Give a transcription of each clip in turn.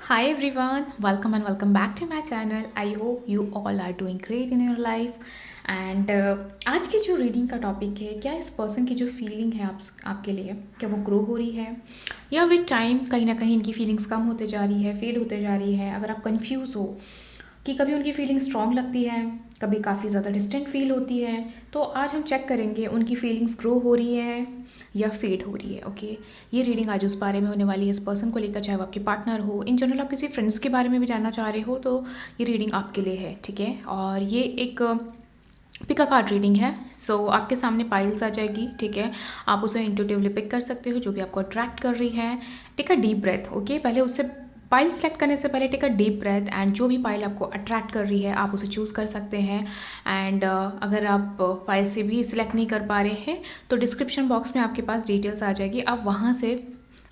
Hi everyone, welcome and welcome back to my channel. I hope you all are doing great in your life. And आज की जो reading का topic है, क्या इस person की जो फीलिंग है आपके लिए, क्या वो ग्रो हो रही है या विद टाइम कहीं ना कहीं इनकी फीलिंग्स कम होते जा रही है, फेड होते जा रही है। अगर आप कंफ्यूज हो कि कभी उनकी फीलिंग स्ट्रॉन्ग लगती है, कभी काफ़ी ज़्यादा डिस्टेंट फील होती है, तो आज हम चेक करेंगे उनकी फीलिंग्स ग्रो हो रही है या फेड हो रही है। ओके, ये रीडिंग आज उस बारे में होने वाली है, इस पर्सन को लेकर, चाहे वो आपके पार्टनर हो, इन जनरल आप किसी फ्रेंड्स के बारे में भी जानना चाह रहे हो तो ये रीडिंग आपके लिए है। ठीक है, और ये एक पिक अ कार्ड रीडिंग है। आपके सामने पाइल्स आ जाएगी। ठीक है, आप उसे इंट्यूटिवली पिक कर सकते हो जो भी आपको अट्रैक्ट कर रही है। Take a deep breath. Okay, पहले उससे पाइल सेलेक्ट करने से पहले take a deep breath and जो भी पाइल आपको अट्रैक्ट कर रही है आप उसे चूज़ कर सकते हैं। एंड अगर आप पाइल से भी सिलेक्ट नहीं कर पा रहे हैं तो डिस्क्रिप्शन बॉक्स में आपके पास डिटेल्स आ जाएगी, आप वहाँ से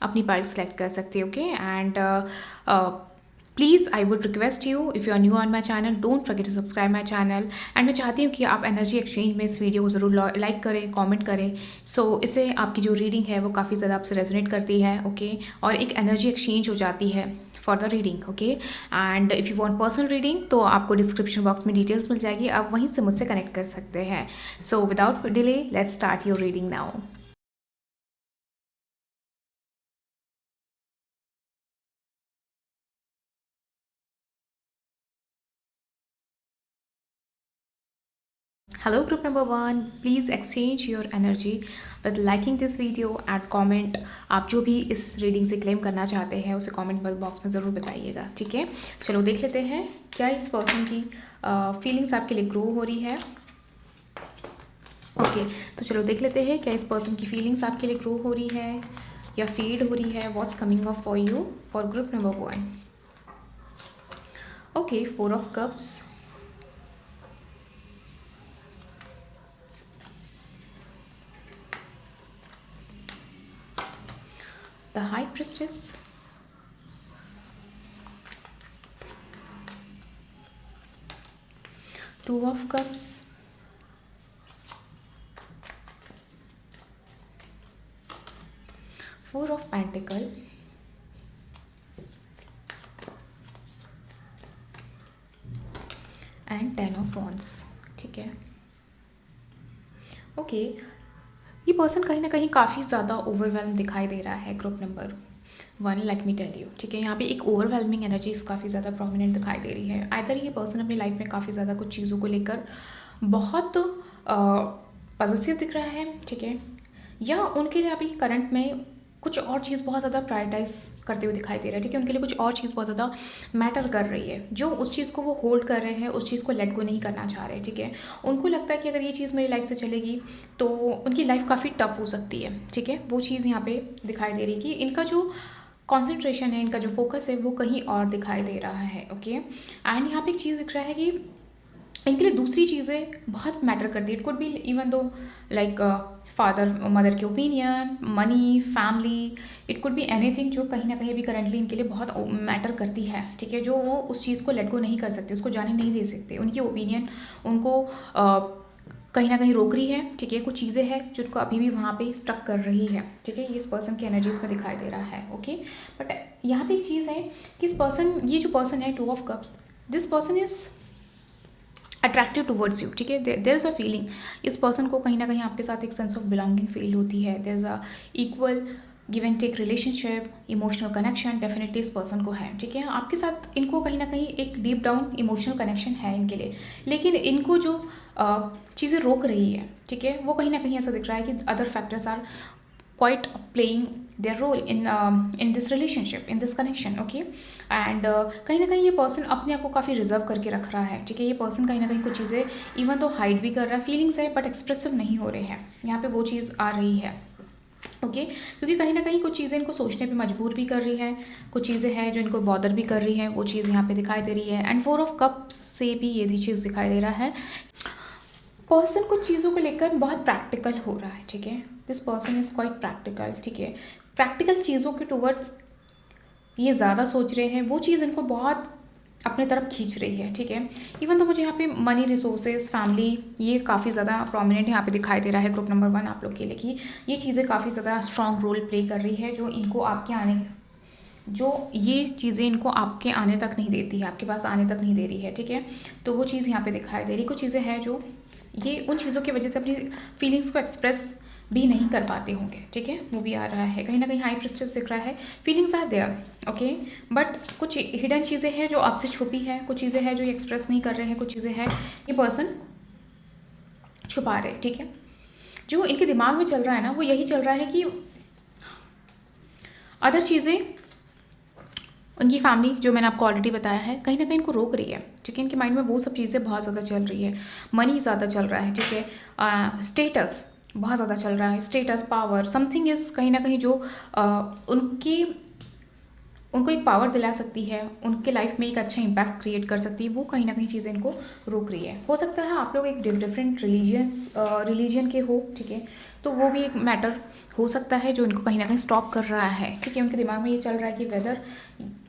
अपनी पाइल सेलेक्ट कर सकते हो। Okay, and please I would request you, if you are new on my channel, don't forget to subscribe my channel. And मैं चाहती हूँ कि आप एनर्जी एक्सचेंज में इस वीडियो को ज़रूर लाइक करें, कमेंट करें। इससे आपकी जो रीडिंग है वो काफ़ी ज़्यादा आपसे रेजोनेट करती है। ओके, और एक एनर्जी एक्सचेंज हो जाती है for the reading. Okay, and if you want personal reading तो आपको डिस्क्रिप्शन बॉक्स में डिटेल्स मिल जाएगी, आप वहीं से मुझसे कनेक्ट कर सकते हैं। Without delay let's start your reading now. Hello group number 1, please exchange your energy with liking this video and comment। आप जो भी इस रीडिंग से क्लेम करना चाहते हैं उसे कमेंट बॉक्स में ज़रूर बताइएगा। ठीक है, चलो देख लेते हैं क्या इस पर्सन की फीलिंग्स आपके लिए ग्रो हो रही है। ओके, तो चलो देख लेते हैं क्या इस पर्सन की फीलिंग्स आपके लिए ग्रो हो रही है या फीड हो रही है। What's coming up for you for group number 1। Okay, 4 of Cups, the High Priestess, 2 of Cups, Four of Pentacles, and 10 of Wands। ठीक है, ओके, ये पर्सन कहीं ना कहीं काफ़ी ज़्यादा ओवरवेलम दिखाई दे रहा है group number 1। Let me tell you, ठीक है, यहाँ पे एक ओवरवेलमिंग एनर्जीज काफ़ी ज़्यादा प्रोमिनेंट दिखाई दे रही है। आइदर ये पर्सन अपनी लाइफ में काफ़ी ज़्यादा कुछ चीज़ों को लेकर बहुत पॉजिटिव दिख रहा है। ठीक है, या उनके लिए अभी करंट में कुछ और चीज़ बहुत ज़्यादा प्रायोरिटाइज करते हुए दिखाई दे रहा है। ठीक है, उनके लिए कुछ और चीज़ बहुत ज़्यादा मैटर कर रही है, जो उस चीज़ को वो होल्ड कर रहे हैं, उस चीज़ को लेट गो नहीं करना चाह रहे। ठीक है, उनको लगता है कि अगर ये चीज़ मेरी लाइफ से चलेगी तो उनकी लाइफ काफ़ी टफ हो सकती है। ठीक है, वो चीज़ यहाँ पे दिखाई दे रही है कि इनका जो कॉन्सेंट्रेशन है, इनका जो फोकस है वो कहीं और दिखाई दे रहा है। ओके, एंड यहाँ पे एक चीज़ दिख रहा है कि इनके लिए दूसरी चीज़ें बहुत मैटर करती है। It could be even though like father mother की opinion, money, family, it could be anything जो कहीं ना कहीं अभी करंटली इनके लिए बहुत मैटर करती है। ठीक है, जो वो उस चीज़ को लेट गो नहीं कर सकते, उसको जाने नहीं दे सकते। उनकी ओपिनियन उनको कहीं ना कहीं रोक रही है। ठीक है, कुछ चीज़ें हैं जो उनको अभी भी वहाँ पे स्टक कर रही है। ठीक है, ये इस पर्सन की एनर्जीज में दिखाई दे रहा है। ओके, बट यहाँ पे एक चीज़ है कि इस पर्सन, ये जो पर्सन है 2 of Cups, this person is attractive towards you. ठीक है, देर इज़ अ फीलिंग, इस पर्सन को कहीं ना कहीं आपके साथ एक सेंस ऑफ बिलोंगिंग फील होती है। There is a equal give and take relationship, emotional connection definitely इस पर्सन को है। ठीक है, आपके साथ इनको कहीं ना कहीं एक डीप डाउन इमोशनल कनेक्शन है इनके लिए, लेकिन इनको जो चीज़ें रोक रही है, ठीक है, वो कहीं ना कहीं ऐसा दिख रहा है कि other factors are quite playing their role in this relationship, in this connection। okay, and कहीं ना कहीं ये पर्सन अपने आप को काफ़ी रिजर्व करके रख रहा है। ठीक है, ये पर्सन कहीं ना कहीं कुछ चीज़ें इवन तो हाइड भी कर रहा है, फीलिंग्स है बट एक्सप्रेसिव नहीं हो रहे हैं। यहाँ पे वो चीज़ आ रही है। ओके, क्योंकि कहीं ना कहीं कुछ चीज़ें इनको सोचने पे मजबूर भी कर रही है, कुछ चीज़ें हैं जो इनको बॉदर भी कर रही है, वो चीज़ यहाँ पे दिखाई दे रही है। एंड 4 of Cups से भी ये भी चीज़ दिखाई दे रहा है, पर्सन कुछ चीज़ों को लेकर बहुत प्रैक्टिकल हो रहा है। ठीक है, this person is quite practical. ठीक है, प्रैक्टिकल चीज़ों के टूवर्ड्स ये ज़्यादा सोच रहे हैं, वो चीज़ इनको बहुत अपने तरफ खींच रही है। ठीक है, इवन तो मुझे यहाँ पे मनी, रिसोर्सेज, फैमिली, ये काफ़ी ज़्यादा प्रोमिनेंट यहाँ पे दिखाई दे रहा है ग्रुप नंबर 1 आप लोग के लिए, कि ये चीज़ें काफ़ी ज़्यादा स्ट्रॉन्ग रोल प्ले कर रही है जो इनको आपके आने जो ये चीज़ें इनको आपके आने तक नहीं देती है, आपके पास आने तक नहीं दे रही है, ठीक है। तो वो चीज़ यहाँ पे दिखाई दे रही। कुछ चीज़ें हैं जो ये उन चीज़ों की वजह से अपनी फीलिंग्स को एक्सप्रेस भी नहीं कर पाते होंगे, ठीक है, वो भी आ रहा है। कहीं ना कहीं हाई प्रेस्टेज दिख रहा है, feelings are there, okay, but कुछ हिडन चीज़ें हैं जो आपसे छुपी है, कुछ चीज़ें हैं जो ये एक्सप्रेस नहीं कर रहे हैं, कुछ चीज़ें हैं ये पर्सन छुपा रहे हैं, ठीक है। जो इनके दिमाग में चल रहा है ना, वो यही चल रहा है कि अदर चीज़ें, उनकी फैमिली जो मैंने आपको ऑलरेडी बताया है, कहीं ना कहीं इनको रोक रही है, ठीक है। इनके माइंड में वो सब चीज़ें बहुत ज़्यादा चल रही है, मनी ज़्यादा चल रहा है, ठीक है, स्टेटस बहुत ज़्यादा चल रहा है, स्टेटस, पावर, समथिंग इज़ कहीं ना कहीं जो उनकी उनको एक पावर दिला सकती है, उनके लाइफ में एक अच्छा इम्पैक्ट क्रिएट कर सकती है, वो कहीं ना कहीं चीज़ें इनको रोक रही है। हो सकता है आप लोग एक डिफरेंट रिलीजन के हो, ठीक है, तो वो भी एक मैटर हो सकता है जो इनको कहीं ना कहीं स्टॉप कर रहा है, ठीक है। उनके दिमाग में ये चल रहा है कि वेदर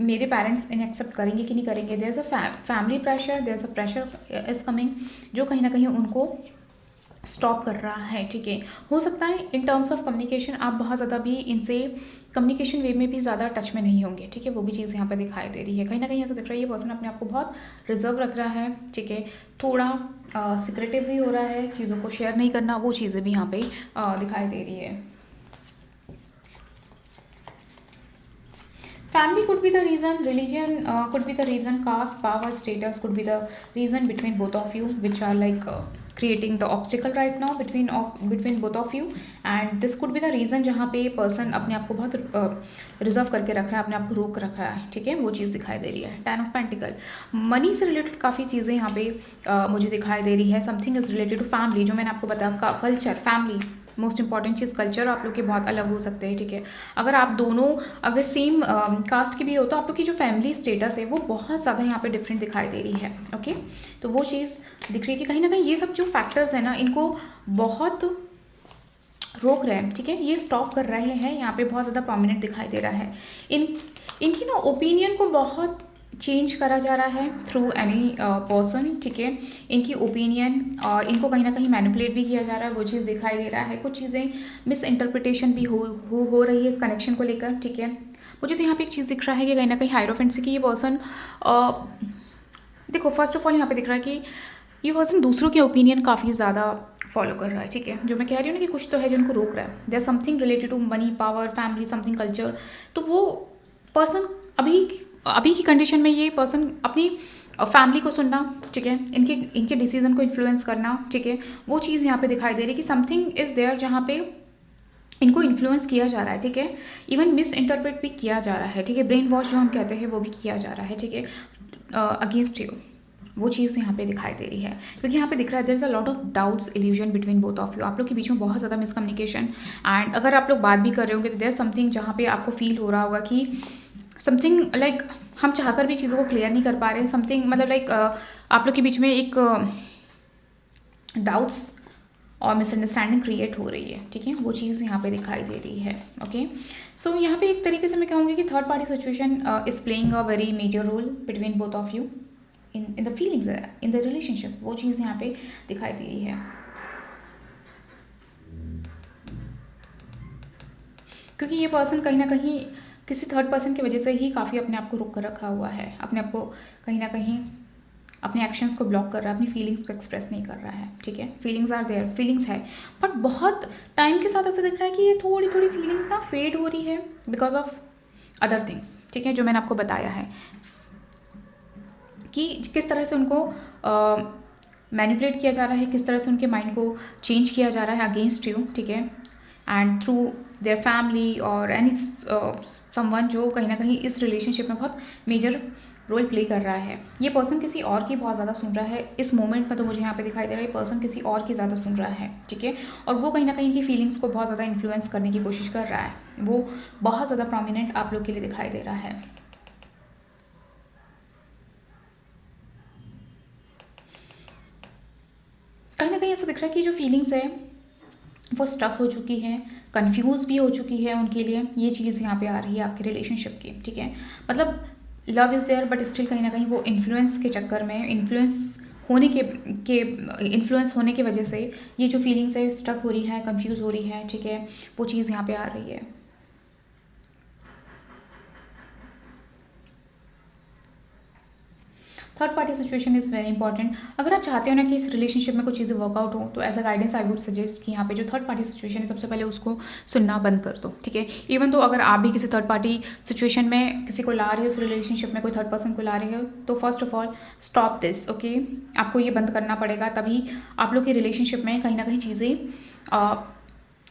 मेरे पेरेंट्स इन्हें एक्सेप्ट करेंगे कि नहीं करेंगे। There is a family pressure, there is a pressure is coming जो कहीं ना कहीं उनको स्टॉप कर रहा है, ठीक है। हो सकता है इन टर्म्स ऑफ कम्युनिकेशन आप बहुत ज़्यादा भी इनसे कम्युनिकेशन वे में भी ज़्यादा टच में नहीं होंगे, ठीक है, वो भी चीज़ यहाँ पे दिखाई दे रही है। कहीं ना कहीं ऐसा दिख रहा है ये पर्सन अपने आप को बहुत रिजर्व रख रहा है, ठीक है, थोड़ा सिक्रेटिव भी हो रहा है, चीज़ों को शेयर नहीं करना, वो चीज़ें भी यहाँ पे दिखाई दे रही है। Family could be the reason, religion could be the reason, caste, power, status could be the reason between both of you, which are like creating the obstacle right now between both of you, and this could be the reason जहाँ पे person अपने आप को बहुत reserve करके रख रहा है, अपने आप को रोक रख रहा है, ठीक है, वो चीज़ दिखाई दे रही है। 10 ऑफ पेंटिकल, मनी से रिलेटेड काफ़ी चीज़ें यहाँ पे मुझे दिखाई दे रही है। Something is related to family, जो मैंने आपको बताया, कल्चर, फैमिली, मोस्ट इंपॉर्टेंट चीज़ कल्चर आप लोग के बहुत अलग हो सकते हैं, ठीक है। अगर आप दोनों अगर सेम कास्ट की भी हो तो आप लोग की जो फैमिली स्टेटस है वो बहुत ज़्यादा यहाँ पे डिफरेंट दिखाई दे रही है, ओके। तो वो चीज़ दिख रही है कि कहीं ना कहीं ये सब जो फैक्टर्स हैं ना, इनको बहुत रोक रहे हैं, ठीक है, ये स्टॉप कर रहे हैं, यहाँ पे बहुत ज़्यादा प्रोमिनेंट दिखाई दे रहा है। इनकी ना ओपिनियन को बहुत चेंज करा जा रहा है थ्रू एनी पर्सन, ठीक है, इनकी ओपिनियन, और इनको कहीं ना कहीं मैनिपुलेट भी किया जा रहा है, वो चीज़ दिखाई दे रहा है। कुछ चीज़ें मिस इंटरप्रिटेशन भी हो रही है इस कनेक्शन को लेकर, ठीक है। मुझे तो यहाँ पे एक चीज़ दिख रहा है कि कहीं ना कहीं हायरोफेंट से कि ये पर्सन देखो, फर्स्ट ऑफ ऑल यहाँ पे दिख रहा है कि ये पर्सन दूसरों के ओपिनियन काफ़ी ज़्यादा फॉलो कर रहा है, ठीक है। जो मैं कह रही हूँ ना कि कुछ तो है जो उनको रोक रहा है, there something related to money, power, family, something culture. तो वो पर्सन अभी की कंडीशन में ये पर्सन अपनी फैमिली को सुनना, ठीक है, इनके डिसीजन को इन्फ्लुएंस करना, ठीक है, वो चीज़ यहाँ पे दिखाई दे रही है कि समथिंग इज़ देयर जहाँ पे इनको इन्फ्लुएंस किया जा रहा है, ठीक है, इवन मिस इंटरप्रेट भी किया जा रहा है, ठीक है, ब्रेन वॉश जो हम कहते हैं वो भी किया जा रहा है, ठीक है, अगेंस्ट यू, वो चीज़ यहाँ पे दिखाई दे रही है। क्योंकि यहाँ पे दिख रहा है there is a lot of doubts, illusion between both of you, आप लोग के बीच में बहुत ज़्यादा मिसकम्युनिकेशन, एंड अगर आप लोग बात भी कर रहे होंगे तो देयर समथिंग जहाँ पे आपको फील हो रहा होगा कि समथिंग लाइक हम चाहकर भी चीज़ों को क्लियर नहीं कर पा रहे हैं, समथिंग मतलब लाइक आप लोग के बीच में एक डाउट्स और मिसअंडरस्टैंडिंग क्रिएट हो रही है, ठीक है, वो चीज़ यहाँ पे दिखाई दे रही है, ओके। सो यहाँ पे एक तरीके से मैं कहूँगी कि third party situation is playing a very major role between both of you in the feelings, in the relationship, वो चीज़ यहाँ पे दिखाई दे रही है। क्योंकि ये पर्सन कहीं ना कहीं किसी थर्ड पर्सन की वजह से ही काफ़ी अपने आप को रोक कर रखा हुआ है, अपने आप को कहीं ना कहीं अपने एक्शंस को ब्लॉक कर रहा है, अपनी फीलिंग्स को एक्सप्रेस नहीं कर रहा है, ठीक है। फीलिंग्स आर देयर, फीलिंग्स है, बट बहुत टाइम के साथ ऐसा दिख रहा है कि ये थोड़ी थोड़ी फीलिंग्स ना फेड हो रही है बिकॉज ऑफ अदर थिंग्स, ठीक है, जो मैंने आपको बताया है कि किस तरह से उनको मैनिपुलेट किया जा रहा है, किस तरह से उनके माइंड को चेंज किया जा रहा है अगेंस्ट यू, ठीक है, एंड थ्रू देयर फैमिली और एनी समवन जो कहीं ना कहीं इस रिलेशनशिप में बहुत मेजर रोल प्ले कर रहा है। ये पर्सन किसी और की बहुत ज़्यादा सुन रहा है इस मोमेंट में, तो मुझे यहाँ पे दिखाई दे रहा है ये पर्सन किसी और की ज़्यादा सुन रहा है, ठीक है, और वो कहीं ना कहीं इनकी फीलिंग्स को बहुत ज़्यादा इन्फ्लुएंस करने की कोशिश कर रहा है, वो बहुत ज़्यादा प्रोमिनेंट आप लोग के लिए दिखाई दे रहा है। कहीं ना कहीं ऐसा दिख रहा है कि जो फीलिंग्स है वो स्टक हो चुकी है, कंफ्यूज भी हो चुकी है उनके लिए, ये चीज़ यहाँ पे आ रही है आपके रिलेशनशिप की, ठीक है। मतलब love is there but still कहीं ना कहीं वो इन्फ्लुएंस के चक्कर में, इन्फ्लुएंस होने के वजह से ये जो फीलिंग्स है स्टक हो रही है, कंफ्यूज हो रही है, ठीक है, वो चीज़ यहाँ पे आ रही है। Third party situation is very important. अगर आप चाहते हो ना कि इस रिलेशनशिप में कुछ चीज़ें वर्कआउट हो, तो as a guidance I would suggest कि यहाँ पे जो थर्ड पार्टी सिचुएशन है सबसे पहले उसको सुनना बंद कर दो, ठीक है। इवन तो अगर आप भी किसी थर्ड पार्टी सिचुएशन में किसी को ला रहे हो, उस रिलेशनशिप में कोई थर्ड पर्सन को ला रहे हो, तो first of all stop this, okay. आपको ये बंद करना पड़ेगा, तभी आप लोग की रिलेशनशिप में कहीं ना कहीं चीज़ें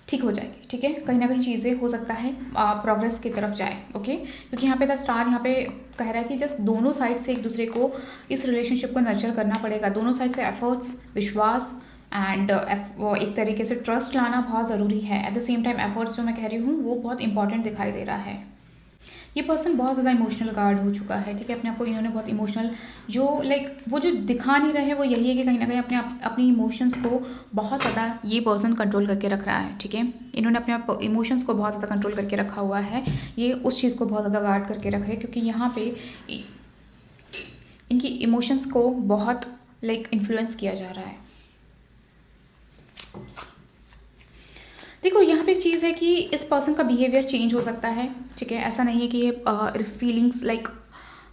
ठीक हो जाएगी, ठीक है। कहीं ना कहीं चीज़ें हो सकता है प्रोग्रेस की तरफ जाए, ओके। क्योंकि यहाँ पे द स्टार यहाँ पे कह रहा है कि जस्ट दोनों साइड से एक दूसरे को इस रिलेशनशिप को नर्चर करना पड़ेगा, दोनों साइड से एफर्ट्स, विश्वास एंड एक तरीके से ट्रस्ट लाना बहुत ज़रूरी है। At the same time efforts जो मैं कह रही हूँ वो बहुत इंपॉर्टेंट दिखाई दे रहा है। ये पर्सन बहुत ज़्यादा इमोशनल गार्ड हो चुका है, ठीक है। अपने आप को इन्होंने बहुत इमोशनल, जो लाइक वो जो दिखा नहीं रहे हैं वो यही है कि कहीं ना कहीं अपनी इमोशंस को बहुत ज़्यादा ये पर्सन कंट्रोल करके रख रहा है, ठीक है। इन्होंने अपने आप इमोशंस को बहुत ज़्यादा कंट्रोल करके रखा हुआ है, ये उस चीज़ को बहुत ज़्यादा गार्ड करके रखे, क्योंकि यहाँ पे इनकी इमोशंस को बहुत लाइक इन्फ्लुएंस किया जा रहा है। देखो यहाँ पे एक चीज़ है कि इस पर्सन का बिहेवियर चेंज हो सकता है, ठीक है। ऐसा नहीं है कि ये फीलिंग्स लाइक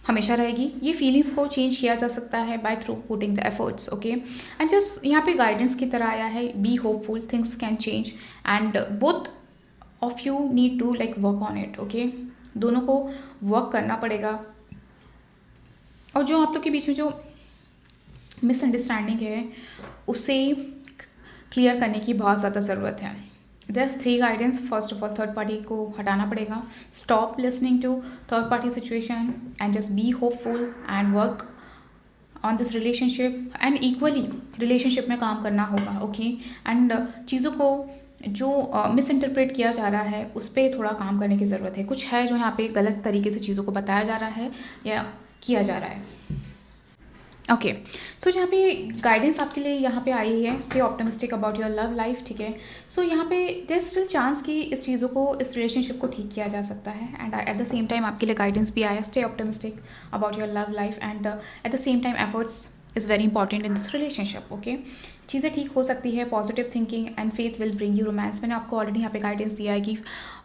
हमेशा रहेगी, ये फीलिंग्स को चेंज किया जा सकता है by through putting the efforts, okay. And just यहाँ पे गाइडेंस की तरह आया है, be hopeful, things can change and both of you need to like work on it, okay. दोनों को वर्क करना पड़ेगा, और जो आप लोग के बीच में जो मिसअंडरस्टैंडिंग है उसे क्लियर करने की बहुत ज़्यादा ज़रूरत है। There's 3 guidance. First of all third party को हटाना पड़ेगा, stop listening to third party situation and just be hopeful and work on this relationship, and equally relationship में काम करना होगा, ओके। एंड चीज़ों को जो मिसइंटरप्रेट किया जा रहा है उस पर थोड़ा काम करने की ज़रूरत है। कुछ है जो यहाँ पे गलत तरीके से चीज़ों को बताया जा रहा है या किया जा रहा है, ओके। सो जहाँ पे गाइडेंस आपके लिए यहाँ पे आई है, stay optimistic about your love life, ठीक है। सो यहाँ पे देयर स्टिल चांस कि इस चीज़ों को, इस रिलेशनशिप को ठीक किया जा सकता है, and at the same time आपके लिए गाइडेंस भी आया, stay optimistic about your love life and at the same time efforts is very important in this relationship, okay. चीज़ें ठीक हो सकती है, positive thinking and faith will bring you romance. मैंने आपको ऑलरेडी यहाँ पे गाइडेंस दिया है कि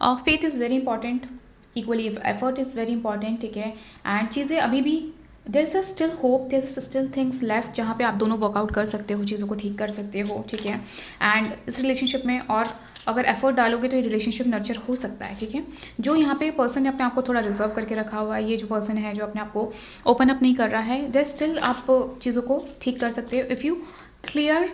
faith is very important, equally effort is very important, ठीक है। एंड चीज़ें अभी भी there is a still hope, there is still things left, जहाँ पे आप दोनों वर्कआउट कर सकते हो, चीज़ों को ठीक कर सकते हो, ठीक है। एंड इस रिलेशनशिप में और अगर एफर्ट डालोगे तो ये रिलेशनशिप नर्चर हो सकता है, ठीक है। जो यहाँ पे पर्सन ने अपने आप को थोड़ा रिजर्व करके रखा हुआ है, ये जो पर्सन है जो अपने आप को ओपन अप नहीं कर रहा है, देयर स्टिल आप चीज़ों को ठीक कर सकते हो if you clear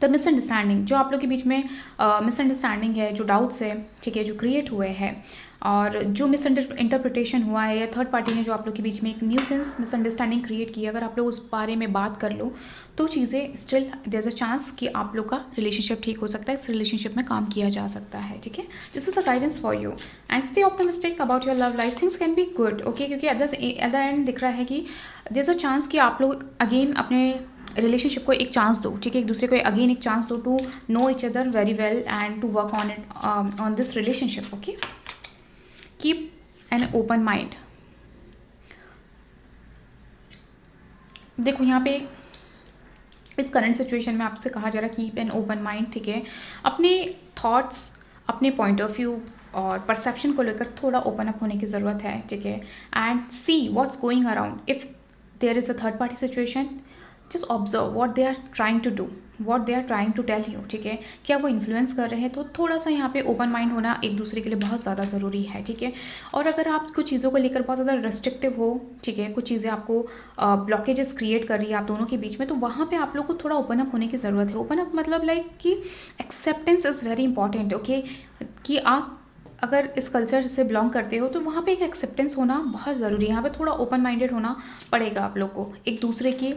the misunderstanding. जो आप लोग के बीच में मिसअंडरस्टैंडिंग है, जो डाउट्स है, ठीक है, जो क्रिएट हुए हैं, और जो इंटरप्रिटेशन हुआ है या थर्ड पार्टी ने जो आप लोग के बीच में एक न्यूसेंस मिसअंडरस्टैंडिंग क्रिएट की, अगर आप लोग उस बारे में बात कर लो तो चीज़ें still there is a chance कि आप लोग का रिलेशनशिप ठीक हो सकता है, इस रिलेशनशिप में काम किया जा सकता है, ठीक है। This is a guidance for you and stay optimistic about your love life, things can be good, okay. क्योंकि एट द एंड दिख रहा है कि देयर इज़ अ चांस कि आप लोग अगेन अपने रिलेशनशिप को एक चांस दो, ठीक है, एक दूसरे को अगेन एक चांस दो to know each other very well and to work on it on this relationship, okay. Keep an open mind. देखो यहाँ पे इस करंट सिचुएशन में आपसे कहा जा रहा है कीप एन ओपन माइंड, ठीक है। अपने थॉट्स, अपने पॉइंट ऑफ व्यू और परसेप्शन को लेकर थोड़ा ओपन अप होने की ज़रूरत है, ठीक है। And see what's going around, if there is a third party situation, just observe what they are trying to do, what they are trying to tell you, ठीक है। क्या वो इन्फ्लुएंस कर रहे हैं, तो थोड़ा सा यहाँ पे ओपन माइंड होना एक दूसरे के लिए बहुत ज़्यादा ज़रूरी है, ठीक है। और अगर आप कुछ चीज़ों को लेकर बहुत ज़्यादा रेस्ट्रिक्टिव हो, ठीक है, कुछ चीज़ें आपको ब्लॉकेजेस क्रिएट कर रही है आप दोनों के बीच में, तो वहाँ पे आप लोग को थोड़ा ओपन अप होने की ज़रूरत है। ओपन अप मतलब लाइक कि acceptance is very important, okay. कि आप अगर इस कल्चर से बिलोंग करते हो तो वहाँ पे एक एक्सेप्टेंस होना बहुत ज़रूरी है। यहाँ पे थोड़ा ओपन माइंडेड होना पड़ेगा आप लोग को, एक दूसरे की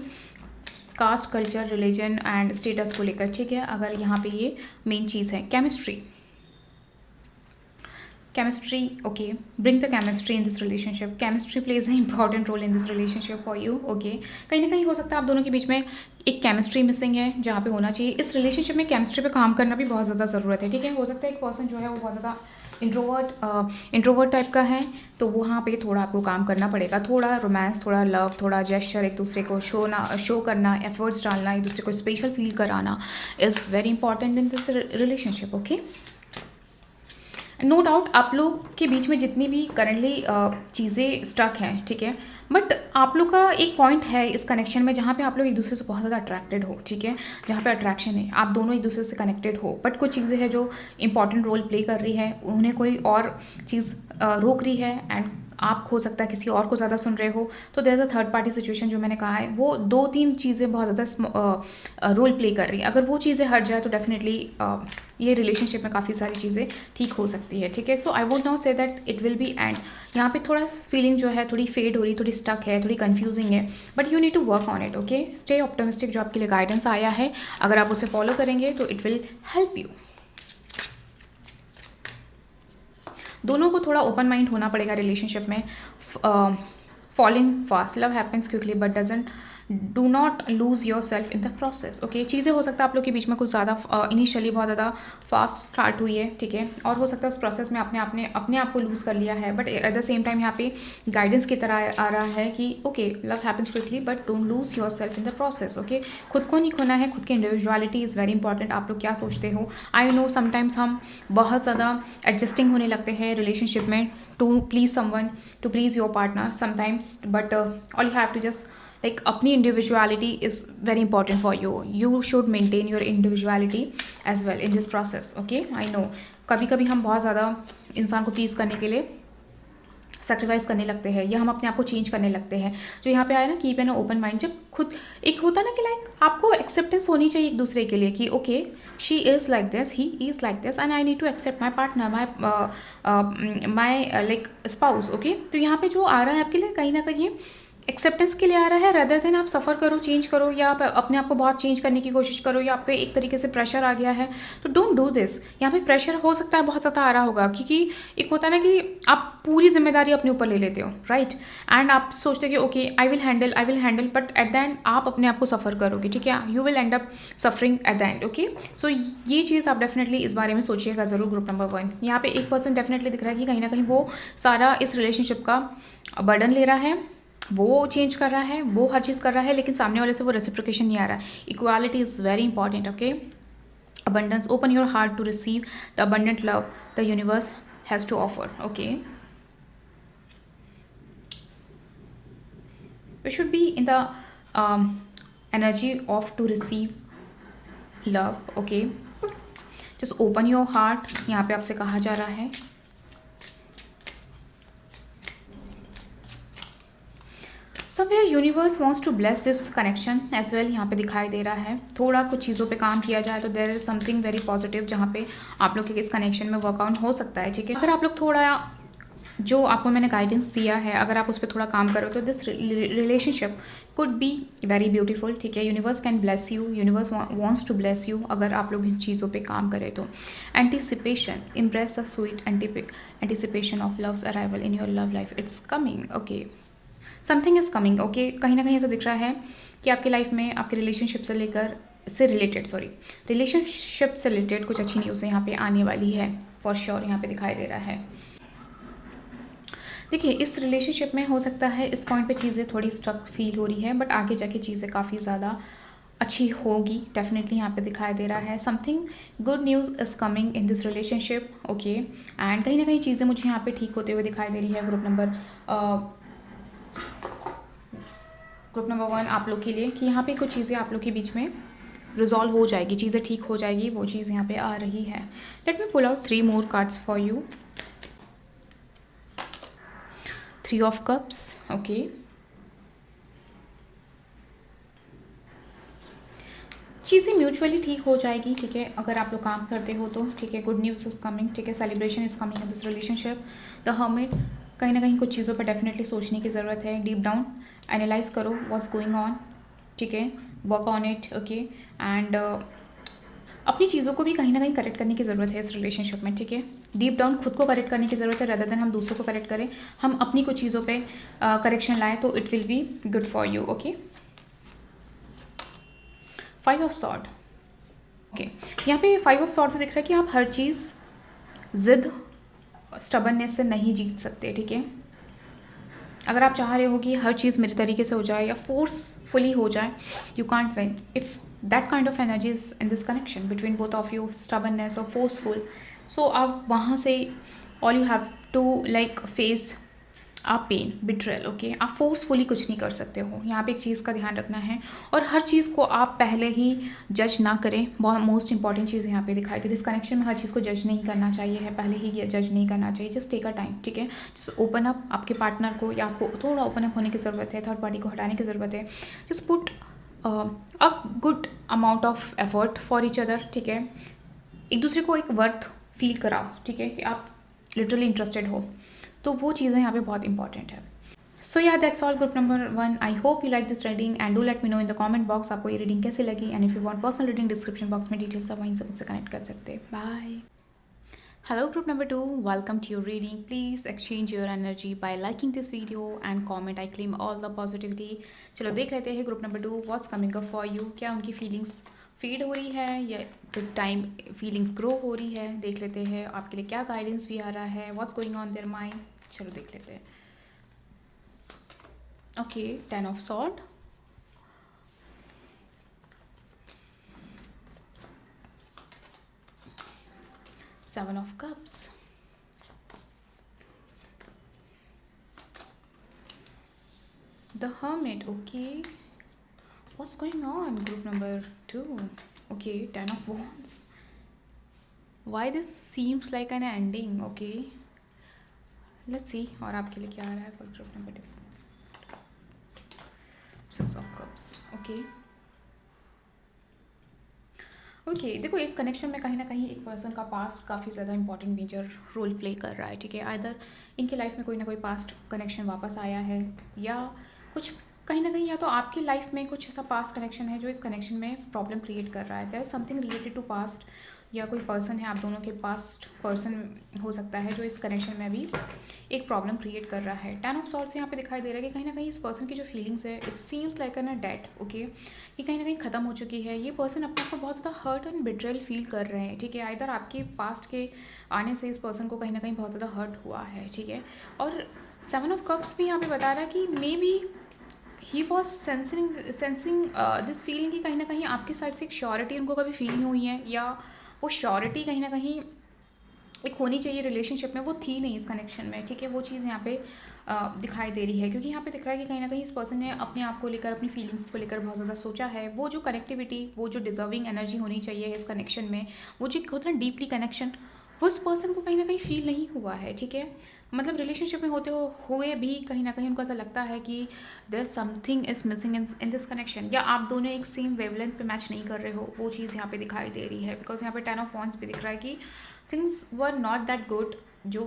caste, culture, religion and status को लेकर, ठीक है। अगर यहाँ पे ये मेन चीज़ है chemistry, okay, bring the chemistry in this relationship. Chemistry plays a important role in this relationship for you, okay. कहीं ना कहीं हो सकता है आप दोनों के बीच में एक केमिस्ट्री मिसिंग है, जहाँ पे होना चाहिए। इस रिलेशनशिप में केमिस्ट्री पे काम करना भी बहुत ज़्यादा ज़रूरत है, ठीक है। हो सकता है एक पर्सन जो है वो बहुत ज़्यादा इंट्रोवर्ट टाइप का है, तो वहाँ पे थोड़ा आपको काम करना पड़ेगा, थोड़ा रोमांस, थोड़ा लव, थोड़ा जेस्चर, एक दूसरे को शो करना, एफर्ट्स डालना, एक दूसरे को स्पेशल फील कराना is very important in this relationship, okay. No doubt आप लोग के बीच में जितनी भी करंटली चीज़ें स्टक हैं, ठीक है, बट आप लोग का एक पॉइंट है इस कनेक्शन में जहाँ पे आप लोग एक दूसरे से बहुत ज़्यादा अट्रैक्टेड हो, ठीक है, जहाँ पे अट्रैक्शन है, आप दोनों एक दूसरे से कनेक्टेड हो, बट कुछ चीज़ें हैं जो इंपॉर्टेंट रोल प्ले कर रही है, उन्हें कोई और चीज़ रोक रही है, एंड आप हो सकता है किसी और को ज़्यादा सुन रहे हो, तो there is a third party situation जो मैंने कहा है, वो 2-3 चीज़ें बहुत ज़्यादा रोल प्ले कर रही हैं। अगर वो चीज़ें हट जाए तो डेफिनेटली ये रिलेशनशिप में काफ़ी सारी चीज़ें ठीक हो सकती है, ठीक है। So I would not say that it will be end. यहाँ पे थोड़ा फीलिंग जो है थोड़ी फेड हो रही, थोड़ी स्टक है, थोड़ी कन्फ्यूजिंग है, but you need to work on it, okay. Stay optimistic, जो आपके लिए गाइडेंस आया है, अगर आप उसे फॉलो करेंगे तो इट विल हेल्प यू। दोनों को थोड़ा ओपन माइंड होना पड़ेगा रिलेशनशिप में। Falling fast, love happens quickly but doesn't, do not lose your self in the process, okay. चीज़ें हो सकता है आप लोग के बीच में कुछ ज़्यादा इनिशियली बहुत ज़्यादा फास्ट स्टार्ट हुई है, ठीक है, और हो सकता है उस प्रोसेस में अपने आप को लूज़ कर लिया है, but at the same time यहाँ पे गाइडेंस की तरह आ रहा है कि okay, love happens quickly but don't lose your self in the process, okay. खुद को नहीं खोना है, खुद की इंडिविजुअलिटी इज़ वेरी इंपॉर्टेंट। आप लोग क्या सोचते हो, आई नो समटाइम्स हम बहुत ज़्यादा एडजस्टिंग होने लगते हैं रिलेशनशिप में to please someone, to please your partner sometimes, but all you have to just like अपनी individuality is very important for you. You should maintain your individuality as well in this process, okay. I know कभी कभी हम बहुत ज़्यादा इंसान को please करने के लिए सेक्रीफाइस करने लगते हैं या हम अपने आप को चेंज करने लगते हैं। जो यहाँ पे आया ना, कीप एन ओपन माइंड, जब खुद एक होता ना कि लाइक आपको एक्सेप्टेंस होनी चाहिए एक दूसरे के लिए कि okay, she is like this, he is like this, and I need to accept my partner, my like spouse, okay. तो यहाँ पे जो आ रहा है आपके लिए कहीं ना कहीं एक्सेप्टेंस के लिए आ रहा है, रदर देन आप सफ़र करो, चेंज करो, या आप अपने आप को बहुत चेंज करने की कोशिश करो, या आप पे एक तरीके से प्रेशर आ गया है, तो डोंट डू दिस। यहाँ पे प्रेशर हो सकता है बहुत ज़्यादा आ रहा होगा, क्योंकि एक होता है ना कि आप पूरी जिम्मेदारी अपने ऊपर ले लेते हो, राइट, एंड आप सोचते हो कि okay I will handle, but at the end आप अपने आप को सफ़र करोगे, ठीक है, you will end up suffering at the end, okay. So ये चीज़ आप डेफिनेटली इस बारे में सोचिएगा ज़रूर। ग्रुप नंबर 1, यहाँ पे एक पर्सन डेफिनेटली दिख रहा है कि कहीं ना कहीं वो सारा इस रिलेशनशिप का बर्डन ले रहा है, वो चेंज कर रहा है, वो हर चीज़ कर रहा है, लेकिन सामने वाले से वो रेसिप्रोकेशन नहीं आ रहा है। Equality is very important, okay. abundance, open your heart to receive the abundant love the universe has to offer, okay. We should be in the energy of to receive love, okay. just open your heart, यहाँ पे आपसे कहा जा रहा है। Somewhere universe wants to bless this connection as well, यहाँ पे दिखाई दे रहा है। थोड़ा कुछ चीज़ों पे काम किया जाए तो there is something very positive जहाँ पे आप लोग के इस कनेक्शन में वर्कआउट हो सकता है, ठीक है। अगर आप लोग थोड़ा जो आपको मैंने गाइडेंस दिया है, अगर आप उस पर थोड़ा काम करो तो this relationship could be very beautiful, ठीक है। Universe can bless you, universe wants to bless you अगर आप लोग इन चीज़ों पे काम करें तो। Anticipation, impress the sweet anticipation of love's arrival in your love life, it's coming, okay. Something is coming, okay. कहीं ना कहीं ऐसा दिख रहा है कि आपकी लाइफ में आपके रिलेशनशिप से रिलेटेड कुछ अच्छी न्यूज़ यहाँ पे आने वाली है, फॉर श्योर यहाँ पे दिखाई दे रहा है। देखिए इस रिलेशनशिप में हो सकता है इस पॉइंट पे चीज़ें थोड़ी स्ट्रक फील हो रही है, बट आगे जाके चीज़ें काफ़ी ज़्यादा अच्छी होगी, डेफिनेटली यहाँ पे दिखाई दे रहा है। Something good news is coming in this relationship, okay. And कहीं ना कहीं चीज़ें मुझे यहाँ पे ठीक होते हुए दिखाई दे रही है। ग्रुप नंबर 1 आप लोग के लिए कि यहाँ पे कुछ चीज़ें आप लोग के बीच में रिजॉल्व हो जाएगी, चीज़ें ठीक हो जाएगी, वो चीज़ यहाँ पे आ रही है। Let me pull out 3 more cards for you. 3 of Cups, okay. चीज़ें म्यूचुअली ठीक हो जाएगी, ठीक है, अगर आप लोग काम करते हो तो, ठीक है। गुड न्यूज़ इज़ कमिंग, ठीक है। Celebration is coming in this relationship. The hermit, कहीं ना कहीं कुछ चीज़ों पर डेफिनेटली सोचने की ज़रूरत है। डीप डाउन एनालाइज करो व्हाट्स गोइंग ऑन, ठीक है, work on it, okay. And अपनी चीज़ों को भी कहीं ना कहीं करेक्ट करने की ज़रूरत है इस रिलेशनशिप में, ठीक है। डीप डाउन खुद को करेक्ट करने की ज़रूरत है, रदर देन हम दूसरों को करेक्ट करें, हम अपनी कुछ चीज़ों पे करेक्शन लाएं तो it will be good for you, okay. 5 of Swords, okay. यहाँ पे 5 of Swords से दिख रहा है कि आप हर चीज़ जिद स्टबननेस से नहीं जीत सकते, ठीक है। अगर आप चाह रहे हो कि हर चीज़ मेरे तरीके से हो जाए या फोर्सफुली हो जाए, you can't win. If that kind of energy is in this connection between both of you, stubbornness or forceful, so आप वहाँ से all you have to like face आप पेन बिट्रेल। ओके, आप फोर्सफुली कुछ नहीं कर सकते हो। यहाँ पे एक चीज़ का ध्यान रखना है, और हर चीज़ को आप पहले ही जज ना करें। बहुत मोस्ट इंपॉर्टेंट चीज़ यहाँ पे दिखाई दे, इस कनेक्शन में हर चीज़ को जज नहीं करना चाहिए है, पहले ही ये जज नहीं करना चाहिए। जस्ट टेक अ टाइम, ठीक है। जस्ट ओपन अप आपके पार्टनर को, या आपको थोड़ा ओपन अप होने की ज़रूरत है, थर्ड पार्टी को हटाने की ज़रूरत है। Just put a good amount of effort for each other, ठीक है। एक दूसरे को एक वर्थ फील कराओ, ठीक है, कि आप लिटरली इंटरेस्टेड हो। तो वो चीज़ें यहाँ पे बहुत इंपॉर्टेंट है। सो या that's all group number 1। I hope you like this reading and do let me know in the comment box आपको ये रीडिंग कैसी लगी। And if you want personal reading, description box में डिटेल्स आप वहीं से मुझसे कनेक्ट कर सकते हैं। Bye. Hello group number 2, welcome to your reading. Please exchange your energy by liking this video and comment. I claim all the positivity. चलो देख लेते हैं group number 2 what's coming up for you. क्या उनकी feelings feed हो रही है या विद टाइम फीलिंग्स ग्रो हो रही है। देख लेते हैं आपके लिए क्या गाइडेंस भी आ रहा है, what's going on their mind. चलो देख लेते हैं। Okay, 10 of sword, Seven of Cups, the Hermit. Okay, what's going on group number 2? Okay, 10 of Wands. Why this seems like an ending? Okay, let's see और आपके लिए क्या आ रहा है for group number 2? Six of Cups. Okay. Okay देखो, इस connection में कहीं ना कहीं एक पर्सन का पास्ट काफ़ी ज़्यादा इंपॉर्टेंट मेजर रोल प्ले कर रहा है, ठीक है। आइदर इनके लाइफ में कोई ना कोई पास्ट कनेक्शन वापस आया है, या कुछ कहीं ना कहीं, या तो आपकी लाइफ में कुछ ऐसा पास्ट कनेक्शन है जो इस कनेक्शन में प्रॉब्लम क्रिएट कर रहा है। That is something related to past, या कोई पर्सन है आप दोनों के पास्ट पर्सन हो सकता है जो इस कनेक्शन में अभी एक प्रॉब्लम क्रिएट कर रहा है। 10 ऑफ सॉर्ड्स यहाँ पे दिखाई दे रहा है कि कहीं ना कहीं इस पर्सन की जो फीलिंग्स है, it seems like an a debt. Okay, ये कहीं ना कहीं ख़त्म हो चुकी है। ये पर्सन अपने आप को बहुत ज़्यादा हर्ट एंड बिट्रेल फील कर रहे हैं, ठीक है। आइदर आपके पास्ट के आने से इस पर्सन को कहीं ना कहीं बहुत ज़्यादा हर्ट हुआ है, ठीक है। और 7 ऑफ कप्स भी यहाँ पे बता रहा है कि may be he was sensing this feeling, कि कहीं ना कहीं आपकी साइड से एक श्योरिटी उनको कभी फील नहीं हुई है, या वो श्योरिटी कहीं ना कहीं एक होनी चाहिए रिलेशनशिप में, वो थी नहीं इस कनेक्शन में, ठीक है। वो चीज़ यहाँ पे दिखाई दे रही है, क्योंकि यहाँ पे दिख रहा है कि कहीं ना कहीं इस पर्सन ने अपने आप को लेकर, अपनी फीलिंग्स को लेकर बहुत ज़्यादा सोचा है। वो जो कनेक्टिविटी, वो जो डिजर्विंग एनर्जी होनी चाहिए इस कनेक्शन में, वो जो होता है डीपली कनेक्शन, वो इस पर्सन को कहीं ना कहीं फील नहीं हुआ है, ठीक है। मतलब रिलेशनशिप में होते हुए भी कहीं ना कहीं उनको ऐसा लगता है कि there something is missing in this connection, या आप दोनों एक सेम वेवलेंथ पे मैच नहीं कर रहे हो। वो चीज़ यहाँ पे दिखाई दे रही है, बिकॉज यहाँ पे 10 ऑफ वॉन्ड्स भी दिख रहा है कि things were not that good जो